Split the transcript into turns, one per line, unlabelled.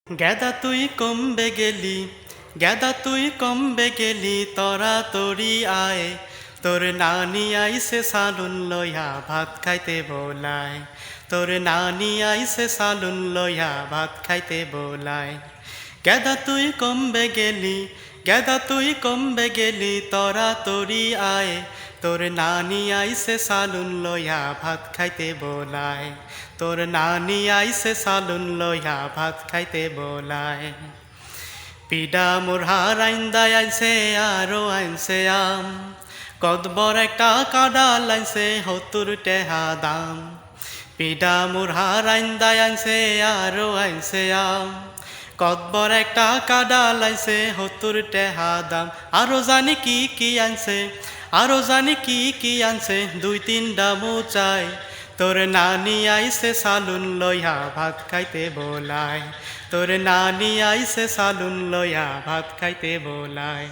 গেদা তুই কমবে গেলি, গেদা তুই কমবে গেলি, তরা তরি আয়। তোর নানি আইসে সালুন লইয়া ভাত খাইতে বোলায়। তোর নানি আইসে সালুন লইয়া ভাত খাইতে বোলায়। গেদা তুই কমবে গেলি, গেদা তুই কমবে গেলি, তরা তরি আয়। তোর নানি আইসে সালুন লইয়া ভাত খাইতে বোলায়। তোর নানি আইসে সালুন লইয়া ভাত খাইতে বোলায়। পিডা মোর হারাইন্দায় আইসে আরো আইনছে আম। কদবর একটা কাডাল আইসে ৭০ টেহা দাম। পিডা মোর হারাইন্দায় আইসে আরো আইনছে আম। কদবর একটা কাডাল আইসে ৭০ টেহা দাম। আরো জানি কি কি আনছে, আরো জানি কি কি আনছে, ২-৩টা চাই। তোর নানি আইসে সালুন লইয়া ভাত খাইতে বোলায়। তোর নানি আইসে সালুন লইয়া ভাত খাইতে বোলায়।